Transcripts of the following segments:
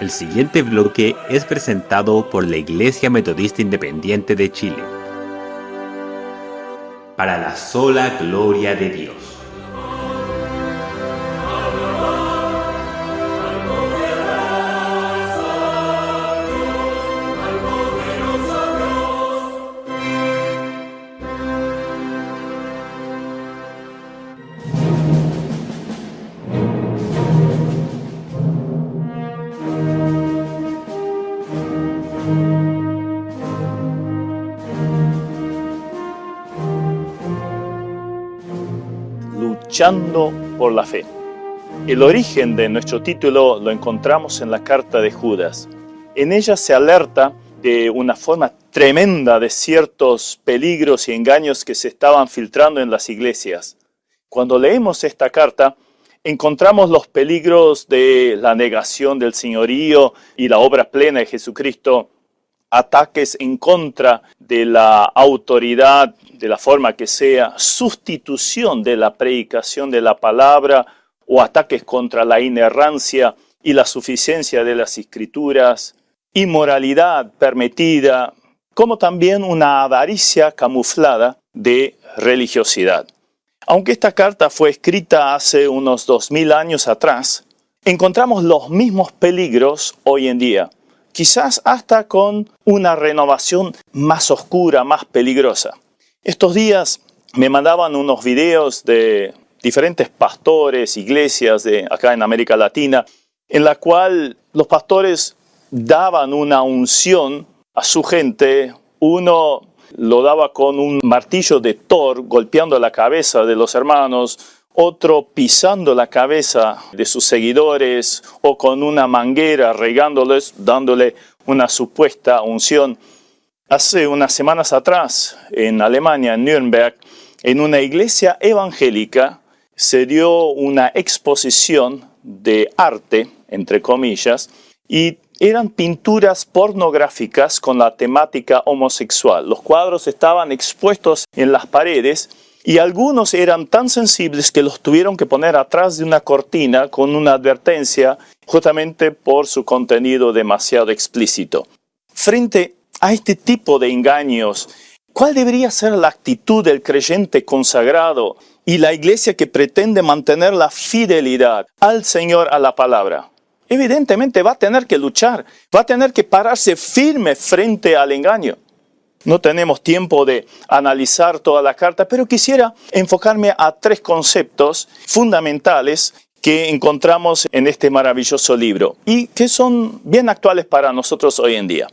El siguiente bloque es presentado por la Iglesia Metodista Independiente de Chile. Para la sola gloria de Dios. Luchando por la fe. El origen de nuestro título lo encontramos en la carta de Judas. En ella se alerta de una forma tremenda de ciertos peligros y engaños que se estaban filtrando en las iglesias. Cuando leemos esta carta, encontramos los peligros de la negación del señorío y la obra plena de Jesucristo, ataques en contra de la autoridad, de la forma que sea, sustitución de la predicación de la palabra o ataques contra la inerrancia y la suficiencia de las escrituras, inmoralidad permitida, como también una avaricia camuflada de religiosidad. Aunque esta carta fue escrita hace unos 2000 años atrás, encontramos los mismos peligros hoy en día. Quizás hasta con una renovación más oscura, más peligrosa. Estos días me mandaban unos videos de diferentes pastores, iglesias de acá en América Latina, en la cual los pastores daban una unción a su gente. Uno lo daba con un martillo de Thor, golpeando la cabeza de los hermanos, otro pisando la cabeza de sus seguidores o con una manguera regándoles, dándole una supuesta unción. Hace unas semanas atrás, en Alemania, en Nuremberg, en una iglesia evangélica, se dio una exposición de arte, entre comillas, y eran pinturas pornográficas con la temática homosexual. Los cuadros estaban expuestos en las paredes y algunos eran tan sensibles que los tuvieron que poner atrás de una cortina con una advertencia justamente por su contenido demasiado explícito. Frente a este tipo de engaños, ¿cuál debería ser la actitud del creyente consagrado y la iglesia que pretende mantener la fidelidad al Señor, a la palabra? Evidentemente va a tener que luchar, va a tener que pararse firme frente al engaño. No tenemos tiempo de analizar toda la carta, pero quisiera enfocarme a 3 conceptos fundamentales que encontramos en este maravilloso libro y que son bien actuales para nosotros hoy en día.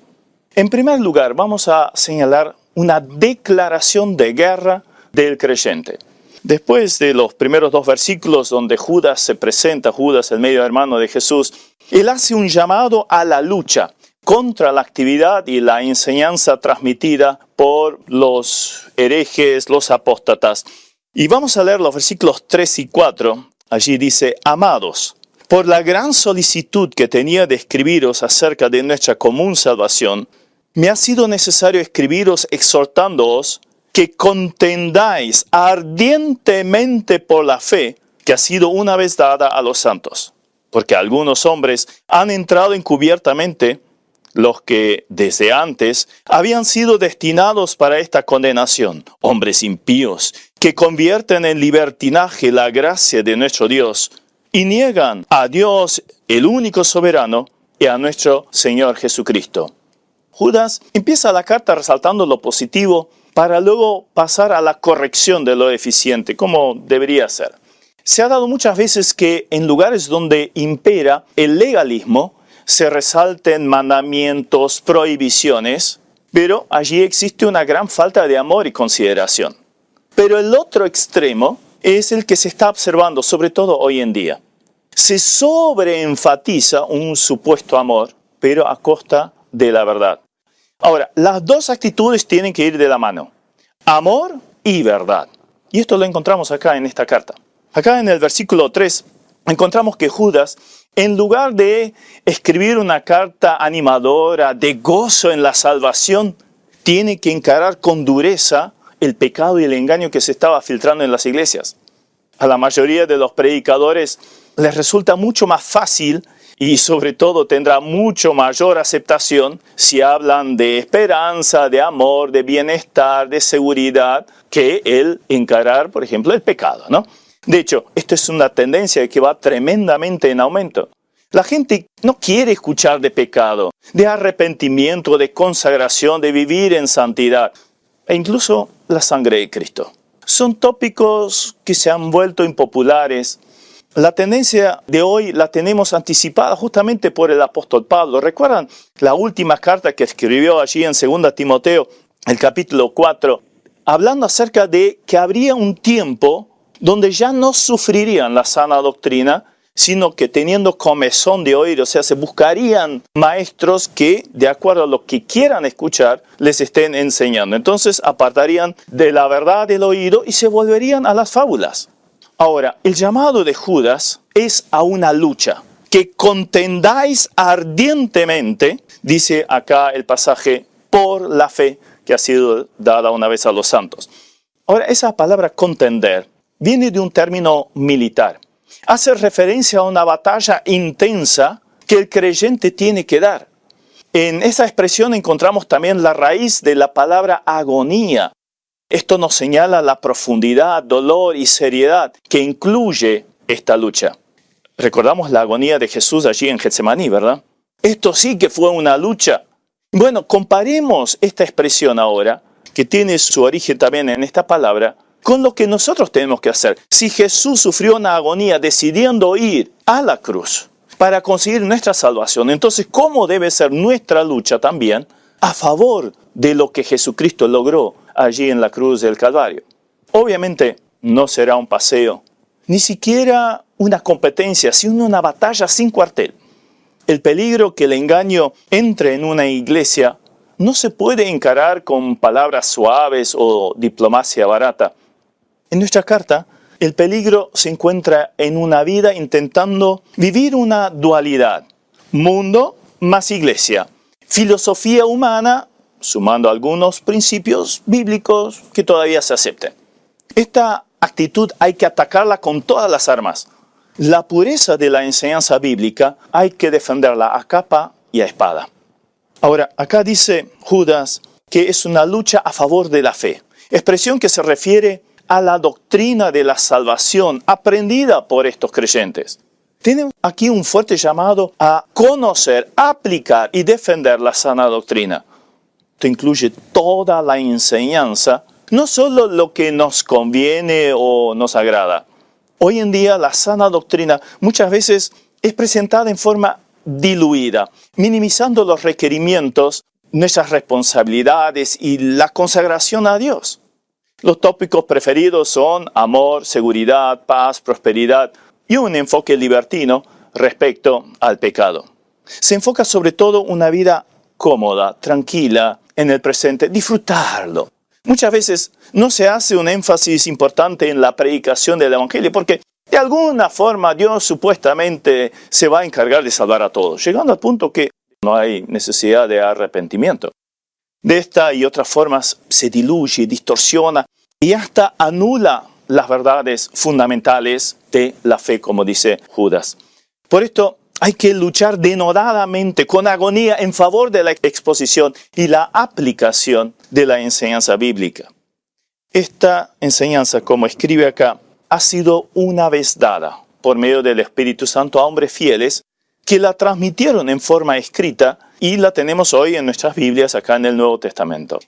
En primer lugar, vamos a señalar una declaración de guerra del creyente. Después de los primeros 2 versículos donde Judas se presenta, Judas el medio hermano de Jesús, él hace un llamado a la lucha contra la actividad y la enseñanza transmitida por los herejes, los apóstatas. Y vamos a leer los versículos 3 y 4. Allí dice: Amados, por la gran solicitud que tenía de escribiros acerca de nuestra común salvación, me ha sido necesario escribiros exhortándoos que contendáis ardientemente por la fe que ha sido una vez dada a los santos. Porque algunos hombres han entrado encubiertamente, los que desde antes habían sido destinados para esta condenación, hombres impíos, que convierten en libertinaje la gracia de nuestro Dios y niegan a Dios, el único soberano, y a nuestro Señor Jesucristo. Judas empieza la carta resaltando lo positivo para luego pasar a la corrección de lo deficiente, como debería ser. Se ha dado muchas veces que en lugares donde impera el legalismo, se resalten mandamientos, prohibiciones, pero allí existe una gran falta de amor y consideración. Pero el otro extremo es el que se está observando, sobre todo hoy en día. Se sobreenfatiza un supuesto amor, pero a costa de la verdad. Ahora, las 2 actitudes tienen que ir de la mano: amor y verdad. Y esto lo encontramos acá en esta carta. Acá en el versículo 3 encontramos que Judas, en lugar de escribir una carta animadora de gozo en la salvación, tiene que encarar con dureza el pecado y el engaño que se estaba filtrando en las iglesias. A la mayoría de los predicadores les resulta mucho más fácil y sobre todo tendrá mucho mayor aceptación si hablan de esperanza, de amor, de bienestar, de seguridad, que el encarar, por ejemplo, el pecado, ¿no? De hecho, esto es una tendencia que va tremendamente en aumento. La gente no quiere escuchar de pecado, de arrepentimiento, de consagración, de vivir en santidad, e incluso la sangre de Cristo. Son tópicos que se han vuelto impopulares. La tendencia de hoy la tenemos anticipada justamente por el apóstol Pablo. ¿Recuerdan la última carta que escribió allí en 2 Timoteo, el capítulo 4, hablando acerca de que habría un tiempo donde ya no sufrirían la sana doctrina, sino que teniendo comezón de oír, o sea, se buscarían maestros que, de acuerdo a lo que quieran escuchar, les estén enseñando. Entonces apartarían de la verdad del oído y se volverían a las fábulas. Ahora, el llamado de Judas es a una lucha, que contendáis ardientemente, dice acá el pasaje, por la fe que ha sido dada una vez a los santos. Ahora, esa palabra contender viene de un término militar. Hace referencia a una batalla intensa que el creyente tiene que dar. En esa expresión encontramos también la raíz de la palabra agonía. Esto nos señala la profundidad, dolor y seriedad que incluye esta lucha. Recordamos la agonía de Jesús allí en Getsemaní, ¿verdad? Esto sí que fue una lucha. Bueno, comparemos esta expresión ahora, que tiene su origen también en esta palabra, con lo que nosotros tenemos que hacer. Si Jesús sufrió una agonía decidiendo ir a la cruz para conseguir nuestra salvación, entonces, ¿cómo debe ser nuestra lucha también a favor de lo que Jesucristo logró allí en la cruz del Calvario? Obviamente, no será un paseo, ni siquiera una competencia, sino una batalla sin cuartel. El peligro que el engaño entre en una iglesia no se puede encarar con palabras suaves o diplomacia barata. En nuestra carta, el peligro se encuentra en una vida intentando vivir una dualidad. Mundo más iglesia. Filosofía humana, sumando algunos principios bíblicos que todavía se acepten. Esta actitud hay que atacarla con todas las armas. La pureza de la enseñanza bíblica hay que defenderla a capa y a espada. Ahora, acá dice Judas que es una lucha a favor de la fe. Expresión que se refiere a la doctrina de la salvación aprendida por estos creyentes. Tienen aquí un fuerte llamado a conocer, aplicar y defender la sana doctrina. Esto incluye toda la enseñanza, no solo lo que nos conviene o nos agrada. Hoy en día la sana doctrina muchas veces es presentada en forma diluida, minimizando los requerimientos, nuestras responsabilidades y la consagración a Dios. Los tópicos preferidos son amor, seguridad, paz, prosperidad y un enfoque libertino respecto al pecado. Se enfoca sobre todo una vida cómoda, tranquila, en el presente, disfrutarlo. Muchas veces no se hace un énfasis importante en la predicación del Evangelio porque de alguna forma Dios supuestamente se va a encargar de salvar a todos, llegando al punto que no hay necesidad de arrepentimiento. De esta y otras formas se diluye, distorsiona y hasta anula las verdades fundamentales de la fe, como dice Judas. Por esto hay que luchar denodadamente, con agonía, en favor de la exposición y la aplicación de la enseñanza bíblica. Esta enseñanza, como escribe acá, ha sido una vez dada por medio del Espíritu Santo a hombres fieles que la transmitieron en forma escrita y la tenemos hoy en nuestras Biblias acá en el Nuevo Testamento.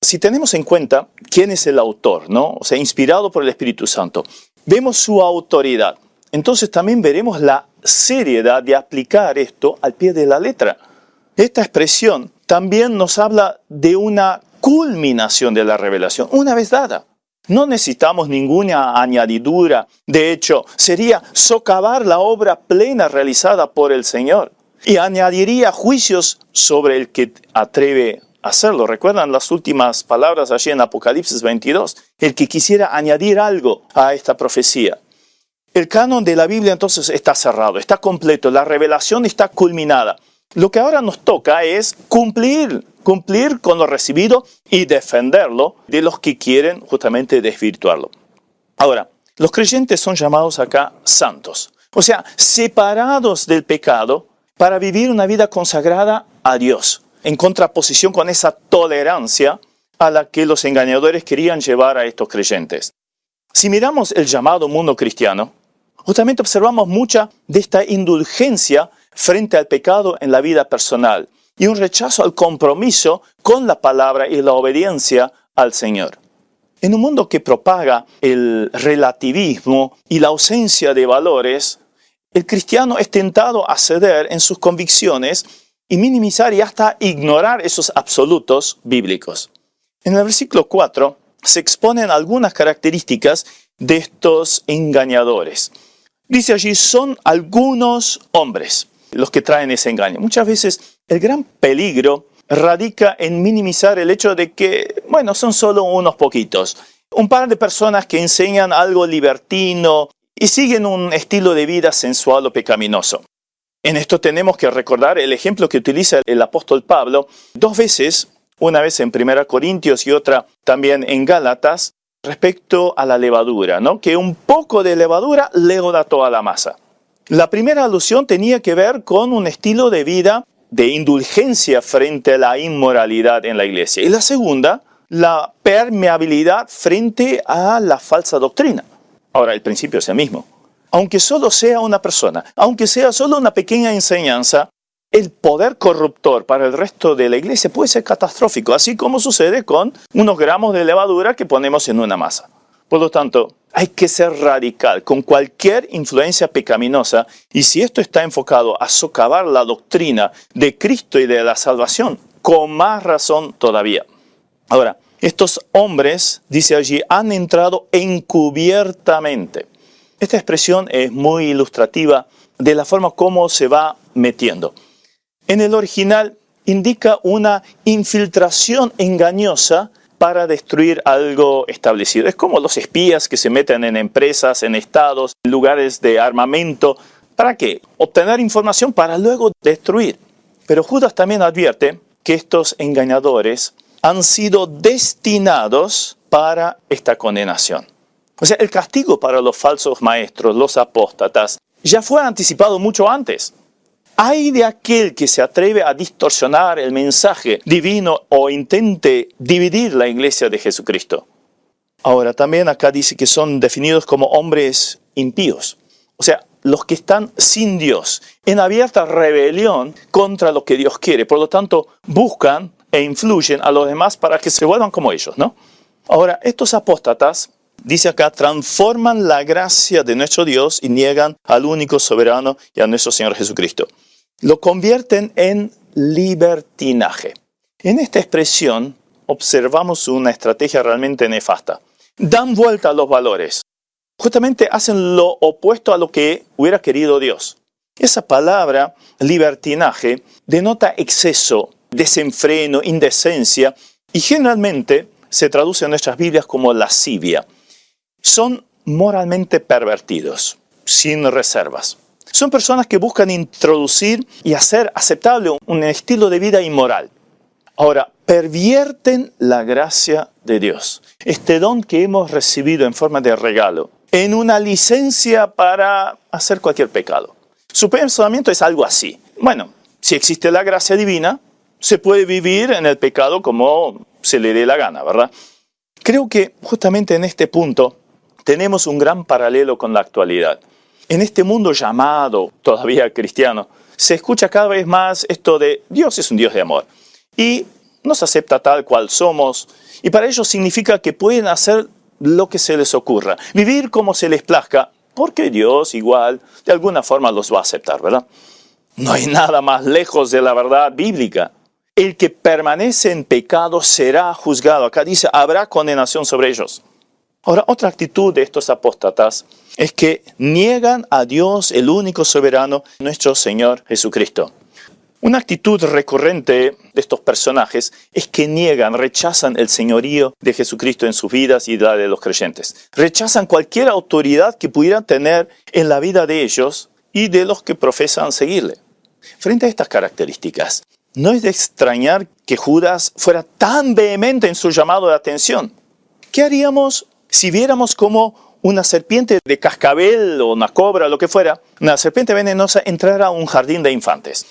Si tenemos en cuenta quién es el autor, ¿no? O sea, inspirado por el Espíritu Santo, vemos su autoridad. Entonces también veremos la seriedad de aplicar esto al pie de la letra. Esta expresión también nos habla de una culminación de la revelación, una vez dada. No necesitamos ninguna añadidura. De hecho, sería socavar la obra plena realizada por el Señor y añadiría juicios sobre el que atreve a hacerlo. ¿Recuerdan las últimas palabras allí en Apocalipsis 22? El que quisiera añadir algo a esta profecía. El canon de la Biblia entonces está cerrado, está completo, la revelación está culminada. Lo que ahora nos toca es cumplir con lo recibido y defenderlo de los que quieren justamente desvirtuarlo. Ahora, los creyentes son llamados acá santos. O sea, separados del pecado para vivir una vida consagrada a Dios, en contraposición con esa tolerancia a la que los engañadores querían llevar a estos creyentes. Si miramos el llamado mundo cristiano, justamente observamos mucha de esta indulgencia frente al pecado en la vida personal y un rechazo al compromiso con la palabra y la obediencia al Señor. En un mundo que propaga el relativismo y la ausencia de valores, el cristiano es tentado a ceder en sus convicciones y minimizar y hasta ignorar esos absolutos bíblicos. En el versículo 4 se exponen algunas características de estos engañadores. Dice allí, son algunos hombres los que traen ese engaño. Muchas veces el gran peligro radica en minimizar el hecho de que, son solo unos poquitos. Un par de personas que enseñan algo libertino y siguen un estilo de vida sensual o pecaminoso. En esto tenemos que recordar el ejemplo que utiliza el apóstol Pablo 2 veces, una vez en 1 Corintios y otra también en Gálatas, respecto a la levadura, ¿no? Que un poco de levadura leuda toda la masa. La primera alusión tenía que ver con un estilo de vida de indulgencia frente a la inmoralidad en la iglesia. Y la segunda, la permeabilidad frente a la falsa doctrina. Ahora, el principio es el mismo. Aunque solo sea una persona, aunque sea solo una pequeña enseñanza, el poder corruptor para el resto de la iglesia puede ser catastrófico, así como sucede con unos gramos de levadura que ponemos en una masa. Por lo tanto, hay que ser radical con cualquier influencia pecaminosa, y si esto está enfocado a socavar la doctrina de Cristo y de la salvación, con más razón todavía. Ahora, estos hombres, dice allí, han entrado encubiertamente. Esta expresión es muy ilustrativa de la forma como se va metiendo. En el original indica una infiltración engañosa para destruir algo establecido. Es como los espías que se meten en empresas, en estados, en lugares de armamento. ¿Para qué? Obtener información para luego destruir. Pero Judas también advierte que estos engañadores han sido destinados para esta condenación. O sea, el castigo para los falsos maestros, los apóstatas, ya fue anticipado mucho antes. Ay de aquel que se atreve a distorsionar el mensaje divino o intente dividir la iglesia de Jesucristo. Ahora, también acá dice que son definidos como hombres impíos. O sea, los que están sin Dios, en abierta rebelión contra lo que Dios quiere. Por lo tanto, buscan e influyen a los demás para que se vuelvan como ellos, ¿no? Ahora, estos apóstatas, dice acá, transforman la gracia de nuestro Dios y niegan al único soberano y a nuestro Señor Jesucristo. Lo convierten en libertinaje. En esta expresión observamos una estrategia realmente nefasta. Dan vuelta a los valores. Justamente hacen lo opuesto a lo que hubiera querido Dios. Esa palabra, libertinaje, denota exceso, desenfreno, indecencia, y generalmente se traduce en nuestras Biblias como lascivia. Son moralmente pervertidos, sin reservas. Son personas que buscan introducir y hacer aceptable un estilo de vida inmoral. Ahora, pervierten la gracia de Dios, este don que hemos recibido en forma de regalo, en una licencia para hacer cualquier pecado. Su pensamiento es algo así. Bueno, si existe la gracia divina, se puede vivir en el pecado como se le dé la gana, ¿verdad? Creo que justamente en este punto tenemos un gran paralelo con la actualidad. En este mundo llamado todavía cristiano, se escucha cada vez más esto de Dios es un Dios de amor y nos acepta tal cual somos, y para ellos significa que pueden hacer lo que se les ocurra, vivir como se les plazca, porque Dios igual de alguna forma los va a aceptar, ¿verdad? No hay nada más lejos de la verdad bíblica. El que permanece en pecado será juzgado. Acá dice, habrá condenación sobre ellos. Ahora, otra actitud de estos apóstatas es que niegan a Dios, el único soberano, nuestro Señor Jesucristo. Una actitud recurrente de estos personajes es que niegan, rechazan el señorío de Jesucristo en sus vidas y la de los creyentes. Rechazan cualquier autoridad que pudieran tener en la vida de ellos y de los que profesan seguirle. Frente a estas características, no es de extrañar que Judas fuera tan vehemente en su llamado de atención. ¿Qué haríamos si viéramos cómo una serpiente de cascabel o una cobra, lo que fuera, una serpiente venenosa, entrara a un jardín de infantes.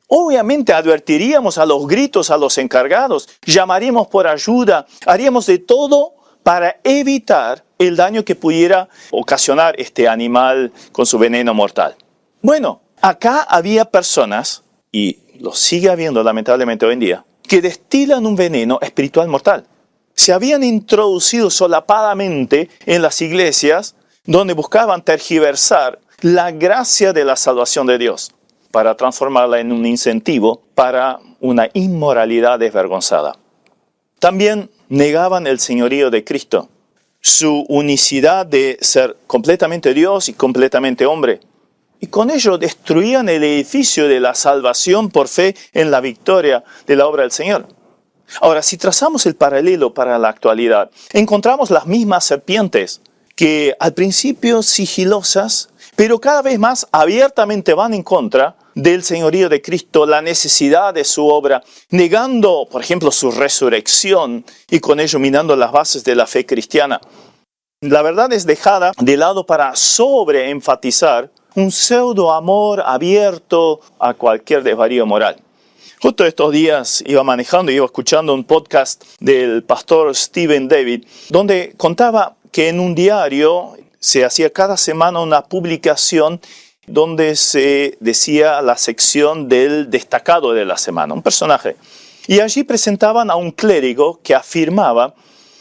Obviamente advertiríamos a los gritos a los encargados, llamaríamos por ayuda, haríamos de todo para evitar el daño que pudiera ocasionar este animal con su veneno mortal. Bueno, acá había personas, y lo sigue habiendo lamentablemente hoy en día, que destilan un veneno espiritual mortal. Se habían introducido solapadamente en las iglesias donde buscaban tergiversar la gracia de la salvación de Dios para transformarla en un incentivo para una inmoralidad desvergonzada. También negaban el señorío de Cristo, su unicidad de ser completamente Dios y completamente hombre. Y con ello destruían el edificio de la salvación por fe en la victoria de la obra del Señor. Ahora, si trazamos el paralelo para la actualidad, encontramos las mismas serpientes que al principio sigilosas, pero cada vez más abiertamente van en contra del señorío de Cristo, la necesidad de su obra, negando, por ejemplo, su resurrección y con ello minando las bases de la fe cristiana. La verdad es dejada de lado para sobreenfatizar un pseudo amor abierto a cualquier desvarío moral. Justo estos días iba manejando y iba escuchando un podcast del pastor Stephen David, donde contaba que en un diario se hacía cada semana una publicación donde se decía la sección del destacado de la semana, un personaje. Y allí presentaban a un clérigo que afirmaba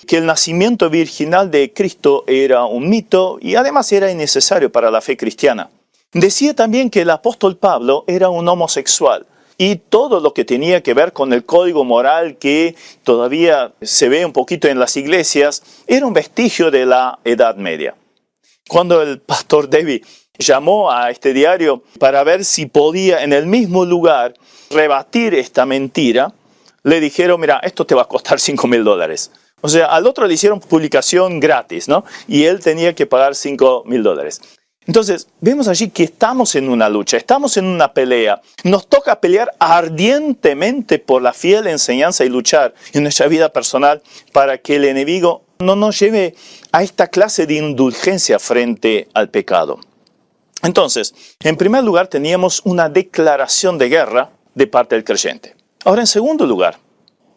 que el nacimiento virginal de Cristo era un mito y además era innecesario para la fe cristiana. Decía también que el apóstol Pablo era un homosexual y todo lo que tenía que ver con el código moral que todavía se ve un poquito en las iglesias era un vestigio de la Edad Media. Cuando el pastor David llamó a este diario para ver si podía en el mismo lugar rebatir esta mentira, le dijeron, mira, esto te va a costar $5,000. O sea, al otro le hicieron publicación gratis, ¿no? Y él tenía que pagar $5,000. Entonces, vemos allí que estamos en una lucha, estamos en una pelea. Nos toca pelear ardientemente por la fiel enseñanza y luchar en nuestra vida personal para que el enemigo no nos lleve a esta clase de indulgencia frente al pecado. Entonces, en primer lugar, teníamos una declaración de guerra de parte del creyente. Ahora, en segundo lugar,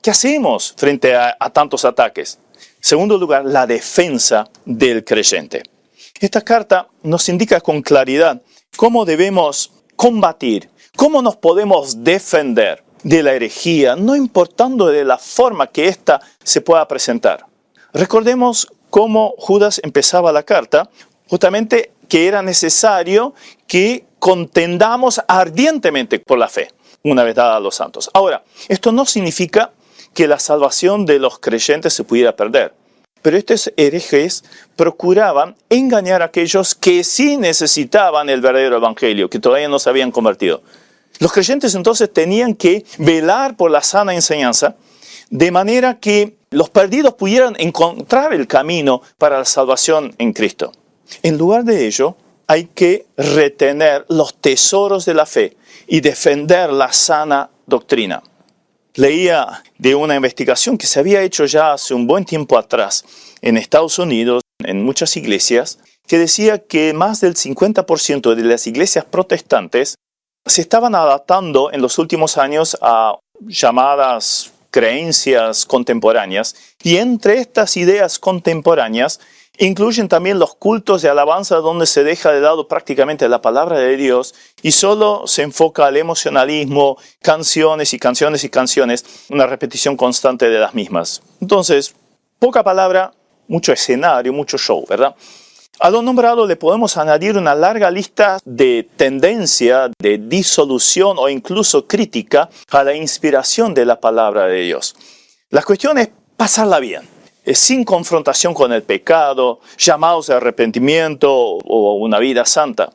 ¿qué hacemos frente a tantos ataques? En segundo lugar, la defensa del creyente. Esta carta nos indica con claridad cómo debemos combatir, cómo nos podemos defender de la herejía, no importando de la forma que ésta se pueda presentar. Recordemos cómo Judas empezaba la carta, justamente que era necesario que contendamos ardientemente por la fe, una vez dada a los santos. Ahora, esto no significa que la salvación de los creyentes se pudiera perder. Pero estos herejes procuraban engañar a aquellos que sí necesitaban el verdadero evangelio, que todavía no se habían convertido. Los creyentes entonces tenían que velar por la sana enseñanza, de manera que los perdidos pudieran encontrar el camino para la salvación en Cristo. En lugar de ello, hay que retener los tesoros de la fe y defender la sana doctrina. Leía de una investigación que se había hecho ya hace un buen tiempo atrás en Estados Unidos, en muchas iglesias, que decía que más del 50% de las iglesias protestantes se estaban adaptando en los últimos años a llamadas creencias contemporáneas, y entre estas ideas contemporáneas incluyen también los cultos de alabanza donde se deja de lado prácticamente la palabra de Dios y solo se enfoca al emocionalismo, canciones y canciones y canciones, una repetición constante de las mismas. Entonces, poca palabra, mucho escenario, mucho show, ¿verdad? A lo nombrado le podemos añadir una larga lista de tendencia de disolución o incluso crítica a la inspiración de la palabra de Dios. La cuestión es pasarla bien, sin confrontación con el pecado, llamados de arrepentimiento o una vida santa.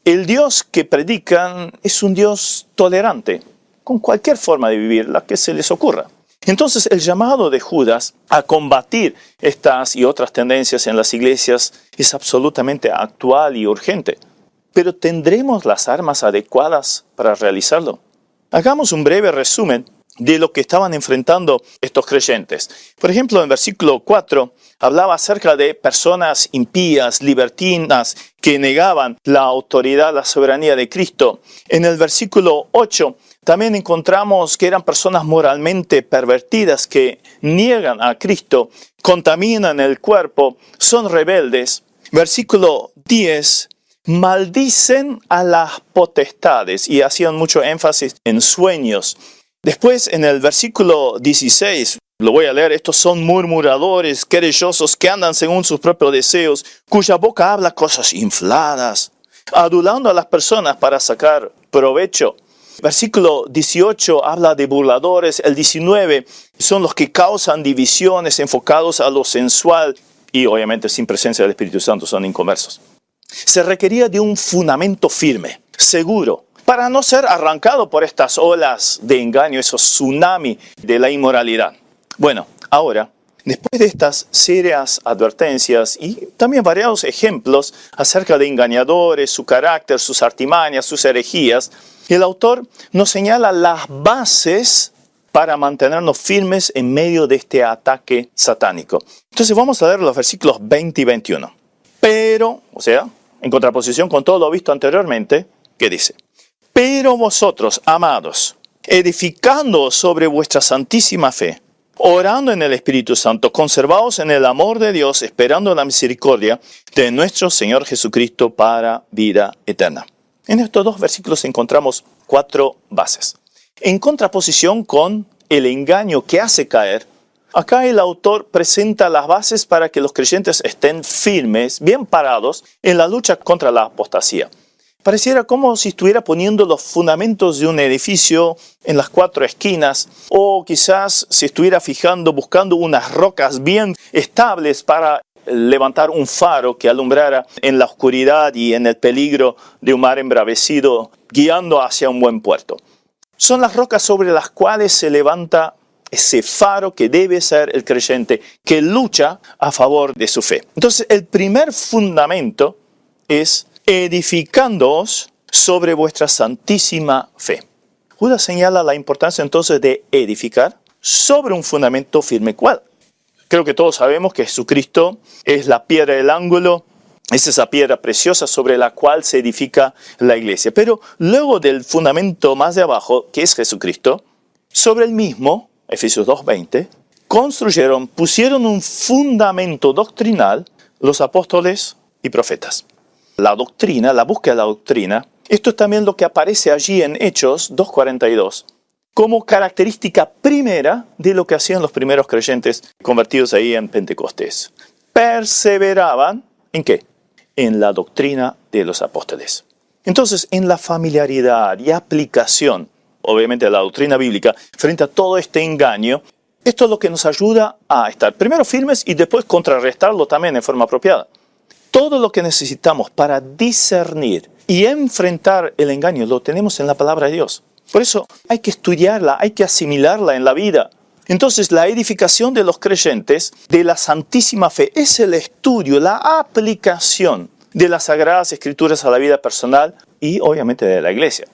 El Dios que predican es un Dios tolerante, con cualquier forma de vivir, la que se les ocurra. Entonces, el llamado de Judas a combatir estas y otras tendencias en las iglesias es absolutamente actual y urgente. Pero ¿tendremos las armas adecuadas para realizarlo? Hagamos un breve resumen de lo que estaban enfrentando estos creyentes. Por ejemplo, en versículo 4 hablaba acerca de personas impías, libertinas, que negaban la autoridad, la soberanía de Cristo. En el versículo 8 también encontramos que eran personas moralmente pervertidas que niegan a Cristo, contaminan el cuerpo, son rebeldes. Versículo 10, maldicen a las potestades y hacían mucho énfasis en sueños. Después, en el versículo 16, lo voy a leer, estos son murmuradores, querellosos, que andan según sus propios deseos, cuya boca habla cosas infladas, adulando a las personas para sacar provecho. Versículo 18 habla de burladores, el 19 son los que causan divisiones enfocados a lo sensual y obviamente sin presencia del Espíritu Santo son inconversos. Se requería de un fundamento firme, seguro, para no ser arrancado por estas olas de engaño, esos tsunamis de la inmoralidad. Bueno, ahora, después de estas serias advertencias y también variados ejemplos acerca de engañadores, su carácter, sus artimañas, sus herejías, el autor nos señala las bases para mantenernos firmes en medio de este ataque satánico. Entonces vamos a leer los versículos 20 y 21. Pero, o sea, en contraposición con todo lo visto anteriormente, ¿qué dice? Pero vosotros, amados, edificándoos sobre vuestra santísima fe, orando en el Espíritu Santo, conservaos en el amor de Dios, esperando la misericordia de nuestro Señor Jesucristo para vida eterna. En estos dos versículos encontramos 4 bases. En contraposición con el engaño que hace caer, acá el autor presenta las bases para que los creyentes estén firmes, bien parados, en la lucha contra la apostasía. Pareciera como si estuviera poniendo los fundamentos de un edificio en las 4 esquinas, o quizás se estuviera buscando unas rocas bien estables para levantar un faro que alumbrara en la oscuridad y en el peligro de un mar embravecido, guiando hacia un buen puerto. Son las rocas sobre las cuales se levanta ese faro que debe ser el creyente, que lucha a favor de su fe. Entonces, el primer fundamento es edificándoos sobre vuestra santísima fe. Judas señala la importancia entonces de edificar sobre un fundamento firme. ¿Cuál? Creo que todos sabemos que Jesucristo es la piedra del ángulo, es esa piedra preciosa sobre la cual se edifica la iglesia. Pero luego del fundamento más de abajo, que es Jesucristo, sobre el mismo, Efesios 2:20, pusieron un fundamento doctrinal los apóstoles y profetas. La doctrina, la búsqueda de la doctrina, esto es también lo que aparece allí en Hechos 2:42, como característica primera de lo que hacían los primeros creyentes convertidos ahí en Pentecostés. Perseveraban, ¿en qué? En la doctrina de los apóstoles. Entonces, en la familiaridad y aplicación, obviamente, de la doctrina bíblica, frente a todo este engaño, esto es lo que nos ayuda a estar primero firmes y después contrarrestarlo también en forma apropiada. Todo lo que necesitamos para discernir y enfrentar el engaño lo tenemos en la palabra de Dios. Por eso hay que estudiarla, hay que asimilarla en la vida. Entonces la edificación de los creyentes de la santísima fe es el estudio, la aplicación de las Sagradas Escrituras a la vida personal y obviamente de la iglesia.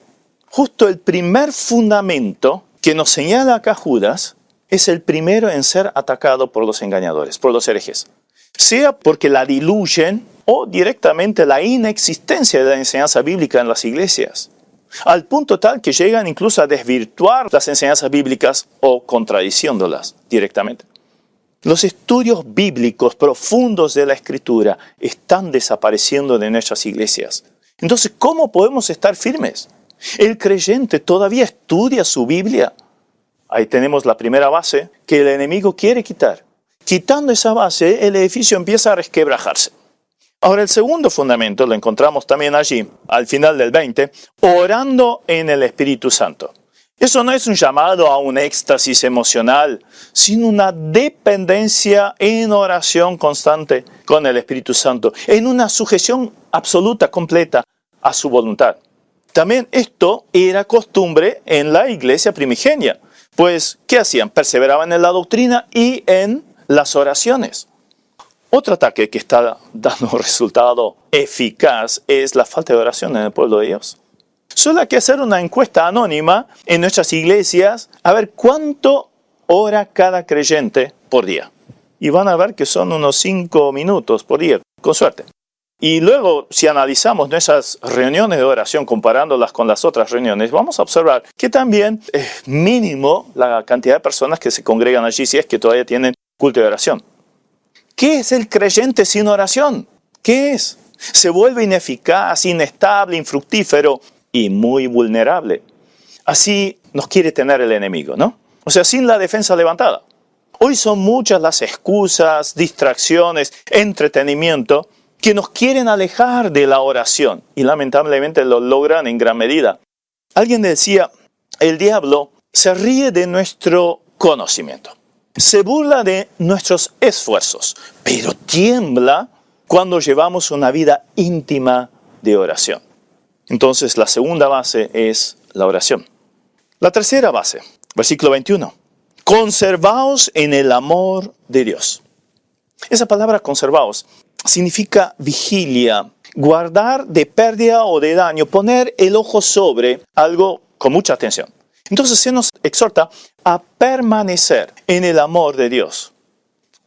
Justo el primer fundamento que nos señala acá Judas es el primero en ser atacado por los engañadores, por los herejes. Sea porque la diluyen o directamente la inexistencia de la enseñanza bíblica en las iglesias, al punto tal que llegan incluso a desvirtuar las enseñanzas bíblicas o contradiciéndolas directamente. Los estudios bíblicos profundos de la Escritura están desapareciendo de nuestras iglesias. Entonces, ¿cómo podemos estar firmes? ¿El creyente todavía estudia su Biblia? Ahí tenemos la primera base que el enemigo quiere quitar. Quitando esa base, el edificio empieza a resquebrajarse. Ahora, el segundo fundamento lo encontramos también allí, al final del 20, orando en el Espíritu Santo. Eso no es un llamado a un éxtasis emocional, sino una dependencia en oración constante con el Espíritu Santo, en una sujeción absoluta, completa a su voluntad. También esto era costumbre en la iglesia primigenia, pues, ¿qué hacían? Perseveraban en la doctrina y en las oraciones. Otro ataque que está dando resultado eficaz es la falta de oración en el pueblo de Dios. Solo hay que hacer una encuesta anónima en nuestras iglesias a ver cuánto ora cada creyente por día. Y van a ver que son unos 5 minutos por día, con suerte. Y luego, si analizamos nuestras reuniones de oración comparándolas con las otras reuniones, vamos a observar que también es mínimo la cantidad de personas que se congregan allí si es que todavía tienen culto de oración. ¿Qué es el creyente sin oración? ¿Qué es? Se vuelve ineficaz, inestable, infructífero y muy vulnerable. Así nos quiere tener el enemigo, ¿no? O sea, sin la defensa levantada. Hoy son muchas las excusas, distracciones, entretenimiento que nos quieren alejar de la oración y lamentablemente lo logran en gran medida. Alguien decía, el diablo se ríe de nuestro conocimiento, se burla de nuestros esfuerzos, pero tiembla cuando llevamos una vida íntima de oración. Entonces la segunda base es la oración. La tercera base, versículo 21. Conservaos en el amor de Dios. Esa palabra conservaos significa vigilia, guardar de pérdida o de daño, poner el ojo sobre algo con mucha atención. Entonces se nos exhorta a permanecer en el amor de Dios.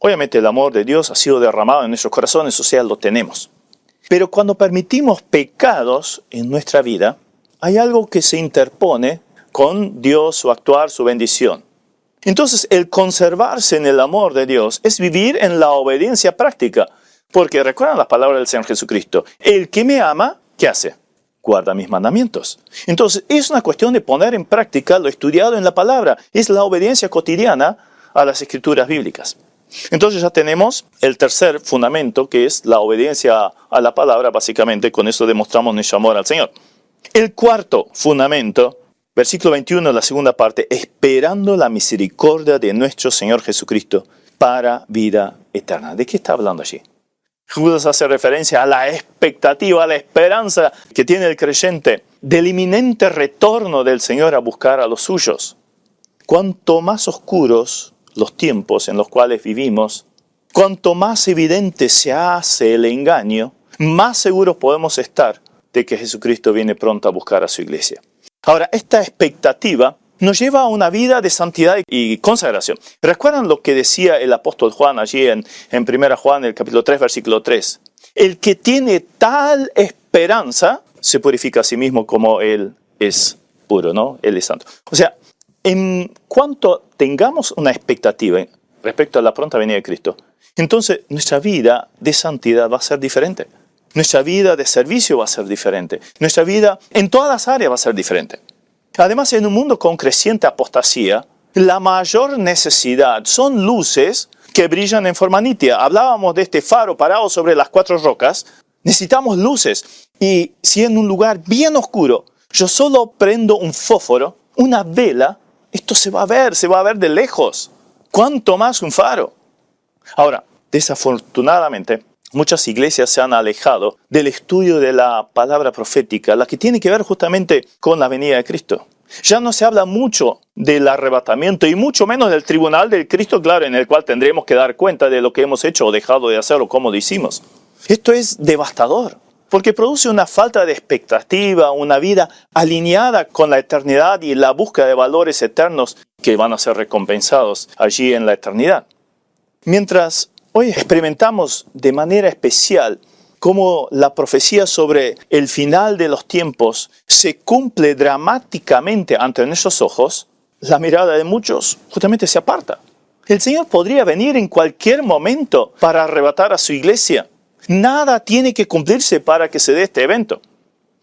Obviamente el amor de Dios ha sido derramado en nuestros corazones, o sea, lo tenemos. Pero cuando permitimos pecados en nuestra vida, hay algo que se interpone con Dios, su actuar, su bendición. Entonces el conservarse en el amor de Dios es vivir en la obediencia práctica. Porque recuerdan las palabras del Señor Jesucristo. El que me ama, ¿qué hace? Guarda mis mandamientos. Entonces, es una cuestión de poner en práctica lo estudiado en la palabra. Es la obediencia cotidiana a las escrituras bíblicas. Entonces ya tenemos el tercer fundamento, que es la obediencia a la palabra. Básicamente, con eso demostramos nuestro amor al Señor. El cuarto fundamento, versículo 21, la segunda parte, esperando la misericordia de nuestro Señor Jesucristo para vida eterna. ¿De qué está hablando allí? Judas hace referencia a la expectativa, a la esperanza que tiene el creyente del inminente retorno del Señor a buscar a los suyos. Cuanto más oscuros los tiempos en los cuales vivimos, cuanto más evidente se hace el engaño, más seguros podemos estar de que Jesucristo viene pronto a buscar a su iglesia. Ahora, esta expectativa nos lleva a una vida de santidad y consagración. ¿Recuerdan lo que decía el apóstol Juan allí en 1 Juan, el capítulo 3, versículo 3? El que tiene tal esperanza se purifica a sí mismo como Él es puro, ¿no? Él es santo. O sea, en cuanto tengamos una expectativa respecto a la pronta venida de Cristo, entonces nuestra vida de santidad va a ser diferente. Nuestra vida de servicio va a ser diferente. Nuestra vida en todas las áreas va a ser diferente. Además, en un mundo con creciente apostasía, la mayor necesidad son luces que brillan en forma nítida. Hablábamos de este faro parado sobre las 4 rocas. Necesitamos luces. Y si en un lugar bien oscuro yo solo prendo un fósforo, una vela, esto se va a ver de lejos. ¿Cuánto más un faro? Ahora, desafortunadamente, muchas iglesias se han alejado del estudio de la palabra profética, la que tiene que ver justamente con la venida de Cristo. Ya no se habla mucho del arrebatamiento y mucho menos del tribunal del Cristo, claro, en el cual tendremos que dar cuenta de lo que hemos hecho o dejado de hacer o cómo lo hicimos. Esto es devastador, porque produce una falta de expectativa, una vida alineada con la eternidad y la búsqueda de valores eternos que van a ser recompensados allí en la eternidad. Mientras hoy experimentamos de manera especial cómo la profecía sobre el final de los tiempos se cumple dramáticamente ante nuestros ojos, la mirada de muchos justamente se aparta. El Señor podría venir en cualquier momento para arrebatar a su iglesia. Nada tiene que cumplirse para que se dé este evento.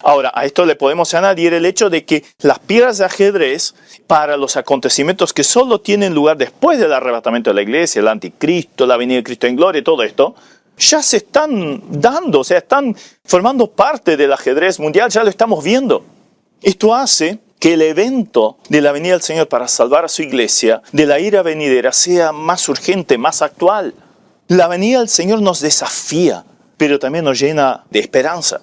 Ahora, a esto le podemos añadir el hecho de que las piedras de ajedrez para los acontecimientos que solo tienen lugar después del arrebatamiento de la iglesia, el anticristo, la venida de Cristo en gloria y todo esto, ya se están dando, o sea, están formando parte del ajedrez mundial, ya lo estamos viendo. Esto hace que el evento de la venida del Señor para salvar a su iglesia, de la ira venidera, sea más urgente, más actual. La venida del Señor nos desafía, pero también nos llena de esperanza.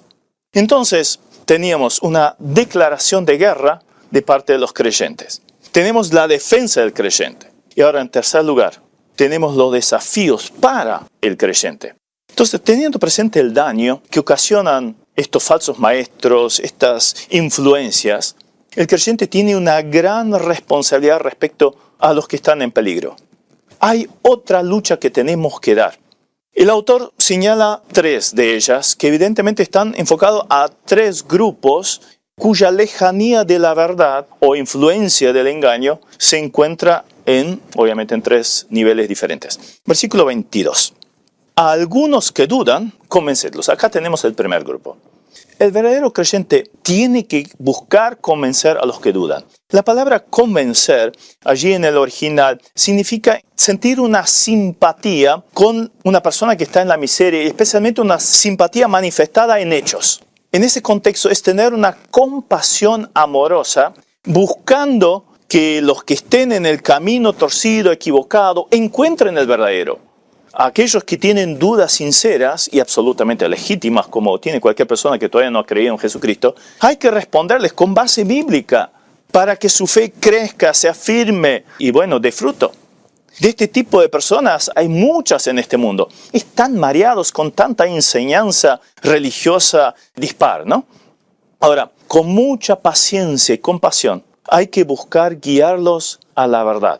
Entonces, teníamos una declaración de guerra de parte de los creyentes. Tenemos la defensa del creyente. Y ahora, en tercer lugar, tenemos los desafíos para el creyente. Entonces, teniendo presente el daño que ocasionan estos falsos maestros, estas influencias, el creyente tiene una gran responsabilidad respecto a los que están en peligro. Hay otra lucha que tenemos que dar. El autor señala 3 de ellas que evidentemente están enfocados a 3 grupos cuya lejanía de la verdad o influencia del engaño se encuentra obviamente en 3 niveles diferentes. Versículo 22. A algunos que dudan, convencedlos. Acá tenemos el primer grupo. El verdadero creyente tiene que buscar convencer a los que dudan. La palabra convencer, allí en el original, significa sentir una simpatía con una persona que está en la miseria, y especialmente una simpatía manifestada en hechos. En ese contexto es tener una compasión amorosa, buscando que los que estén en el camino torcido, equivocado, encuentren el verdadero. Aquellos que tienen dudas sinceras y absolutamente legítimas, como tiene cualquier persona que todavía no ha creído en Jesucristo, hay que responderles con base bíblica para que su fe crezca, sea firme y dé fruto. De este tipo de personas hay muchas en este mundo. Están mareados con tanta enseñanza religiosa dispar, ¿no? Ahora, con mucha paciencia y compasión, hay que buscar guiarlos a la verdad.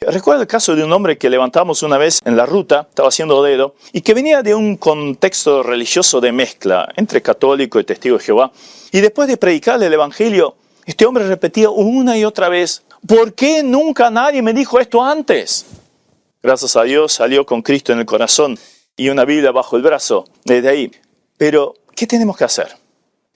Recuerdo el caso de un hombre que levantamos una vez en la ruta, estaba haciendo dedo, y que venía de un contexto religioso de mezcla entre católico y testigo de Jehová. Y después de predicarle el evangelio, este hombre repetía una y otra vez: ¿por qué nunca nadie me dijo esto antes? Gracias a Dios salió con Cristo en el corazón y una Biblia bajo el brazo desde ahí. Pero, ¿qué tenemos que hacer?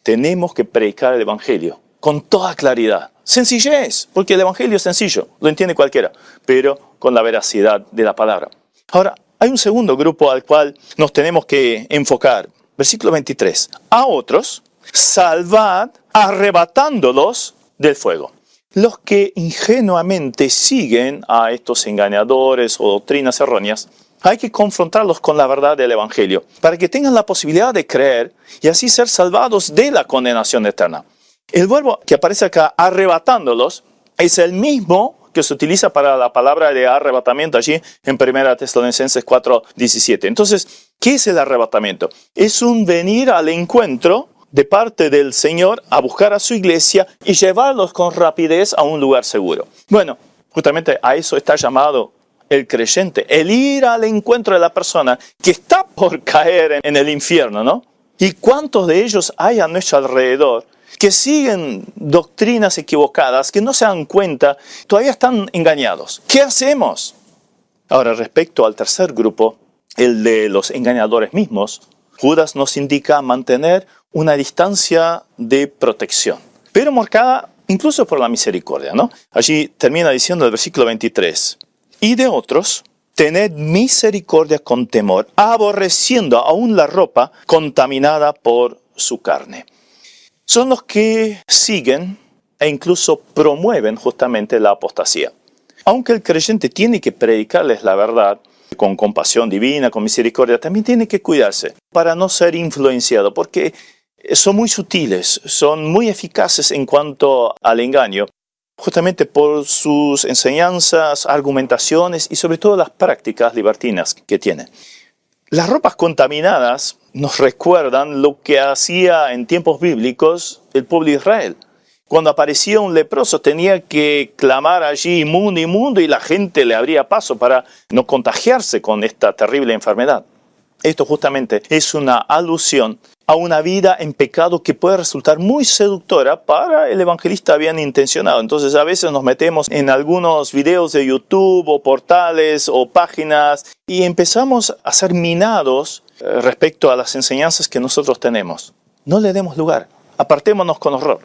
Tenemos que predicar el evangelio con toda claridad. Sencillez, porque el evangelio es sencillo, lo entiende cualquiera, pero con la veracidad de la palabra. Ahora, hay un segundo grupo al cual nos tenemos que enfocar. Versículo 23. A otros, salvad arrebatándolos del fuego. Los que ingenuamente siguen a estos engañadores o doctrinas erróneas, hay que confrontarlos con la verdad del evangelio, para que tengan la posibilidad de creer y así ser salvados de la condenación eterna. El verbo que aparece acá, arrebatándolos, es el mismo que se utiliza para la palabra de arrebatamiento allí en 1 Tesalonicenses 4:17. Entonces, ¿qué es el arrebatamiento? Es un venir al encuentro de parte del Señor a buscar a su iglesia y llevarlos con rapidez a un lugar seguro. Bueno, justamente a eso está llamado el creyente, el ir al encuentro de la persona que está por caer en el infierno, ¿no? ¿Y cuántos de ellos hay a nuestro alrededor que siguen doctrinas equivocadas, que no se dan cuenta, todavía están engañados? ¿Qué hacemos? Ahora, respecto al tercer grupo, el de los engañadores mismos, Judas nos indica mantener una distancia de protección, pero marcada incluso por la misericordia, ¿no? Allí termina diciendo el versículo 23, y de otros, tened misericordia con temor, aborreciendo aún la ropa contaminada por su carne. Son los que siguen e incluso promueven justamente la apostasía. Aunque el creyente tiene que predicarles la verdad con compasión divina, con misericordia, también tiene que cuidarse para no ser influenciado, porque son muy sutiles, son muy eficaces en cuanto al engaño, justamente por sus enseñanzas, argumentaciones y sobre todo las prácticas libertinas que tienen. Las ropas contaminadas nos recuerdan lo que hacía en tiempos bíblicos el pueblo de Israel. Cuando aparecía un leproso tenía que clamar allí inmundo, inmundo, y la gente le abría paso para no contagiarse con esta terrible enfermedad. Esto justamente es una alusión a una vida en pecado que puede resultar muy seductora para el evangelista bien intencionado. Entonces a veces nos metemos en algunos videos de YouTube o portales o páginas y empezamos a ser minados respecto a las enseñanzas que nosotros tenemos. No le demos lugar, apartémonos con horror.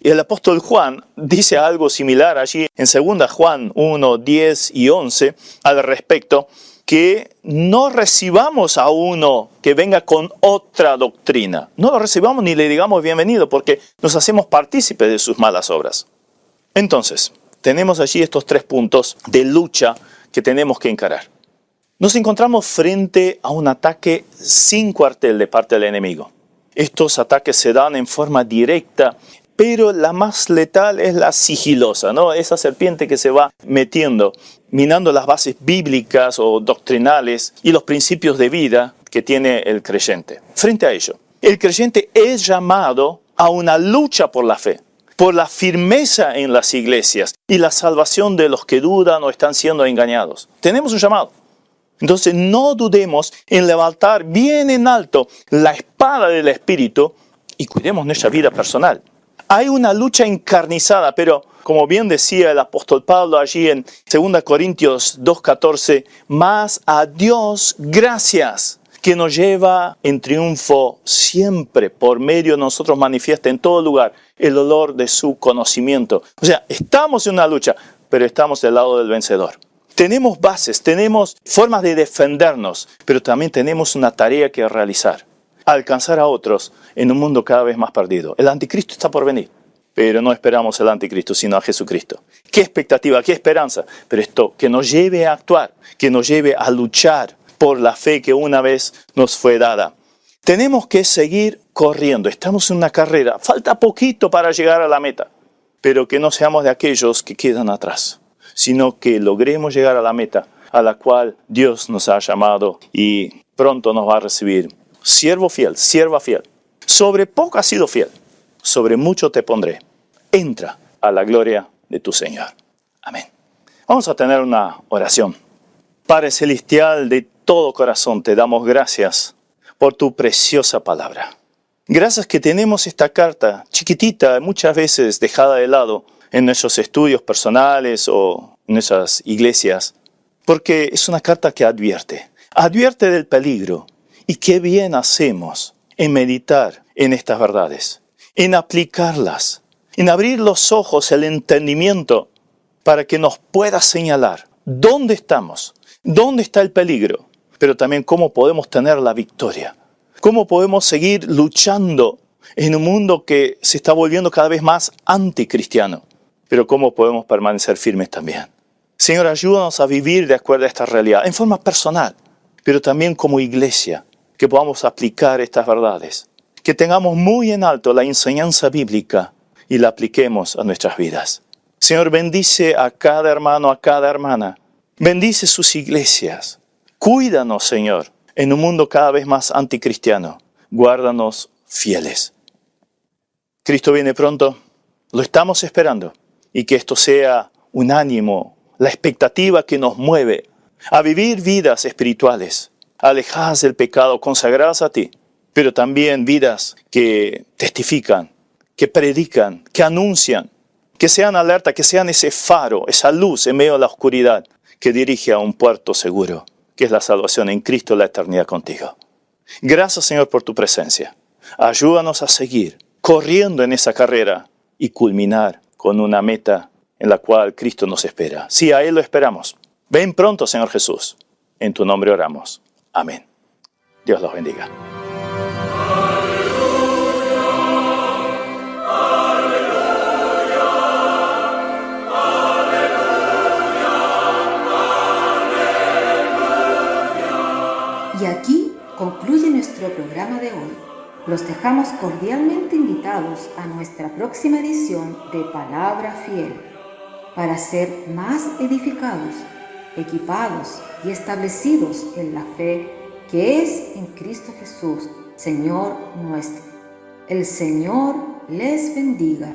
Y el apóstol Juan dice algo similar allí en 2 Juan 1, 10 y 11 al respecto, que no recibamos a uno que venga con otra doctrina. No lo recibamos ni le digamos bienvenido, porque nos hacemos partícipes de sus malas obras. Entonces, tenemos allí estos 3 puntos de lucha que tenemos que encarar. Nos encontramos frente a un ataque sin cuartel de parte del enemigo. Estos ataques se dan en forma directa, pero la más letal es la sigilosa, ¿no? Esa serpiente que se va metiendo, minando las bases bíblicas o doctrinales y los principios de vida que tiene el creyente. Frente a ello, El creyente es llamado a una lucha por la fe, por la firmeza en las iglesias y la salvación de los que dudan o están siendo engañados. Tenemos un llamado. Entonces no dudemos en levantar bien en alto la espada del Espíritu y cuidemos nuestra vida personal. Hay una lucha encarnizada, pero como bien decía el apóstol Pablo allí en 2 Corintios 2:14, más a Dios gracias, que nos lleva en triunfo siempre, por medio de nosotros manifiesta en todo lugar el olor de su conocimiento. O sea, estamos en una lucha, pero estamos del lado del vencedor. Tenemos bases, tenemos formas de defendernos, pero también tenemos una tarea que realizar. Alcanzar a otros en un mundo cada vez más perdido. El anticristo está por venir, pero no esperamos al anticristo, sino a Jesucristo. ¿Qué expectativa, qué esperanza? Pero esto que nos lleve a actuar, que nos lleve a luchar por la fe que una vez nos fue dada. Tenemos que seguir corriendo. Estamos en una carrera. Falta poquito para llegar a la meta, pero que no seamos de aquellos que quedan atrás, sino que logremos llegar a la meta a la cual Dios nos ha llamado y pronto nos va a recibir. Siervo fiel, sierva fiel. Sobre poco has sido fiel, sobre mucho te pondré. Entra a la gloria de tu Señor. Amén. Vamos a tener una oración. Padre celestial, de todo corazón te damos gracias por tu preciosa palabra. Gracias que tenemos esta carta chiquitita, muchas veces dejada de lado en nuestros estudios personales o en nuestras iglesias, porque es una carta que advierte del peligro. Y qué bien hacemos en meditar en estas verdades, en aplicarlas, en abrir los ojos, el entendimiento, para que nos pueda señalar dónde estamos, dónde está el peligro, pero también cómo podemos tener la victoria, cómo podemos seguir luchando en un mundo que se está volviendo cada vez más anticristiano, pero cómo podemos permanecer firmes también. Señor, ayúdanos a vivir de acuerdo a esta realidad, en forma personal, pero también como iglesia, que podamos aplicar estas verdades, que tengamos muy en alto la enseñanza bíblica y la apliquemos a nuestras vidas. Señor, bendice a cada hermano, a cada hermana, bendice sus iglesias, cuídanos, Señor, en un mundo cada vez más anticristiano, guárdanos fieles. Cristo viene pronto, lo estamos esperando, y que esto sea un ánimo, la expectativa que nos mueve a vivir vidas espirituales, alejadas del pecado, consagradas a ti, pero también vidas que testifican, que predican, que anuncian, que sean alerta, que sean ese faro, esa luz en medio de la oscuridad que dirige a un puerto seguro, que es la salvación en Cristo, la eternidad contigo. Gracias, Señor, por tu presencia. Ayúdanos a seguir corriendo en esa carrera y culminar con una meta en la cual Cristo nos espera. Sí, a Él lo esperamos. Ven pronto, Señor Jesús. En tu nombre oramos. Amén. Dios los bendiga. Y aquí concluye nuestro programa de hoy. Los dejamos cordialmente invitados a nuestra próxima edición de Palabra Fiel, para ser más edificados, equipados y establecidos en la fe que es en Cristo Jesús, Señor nuestro. El Señor les bendiga.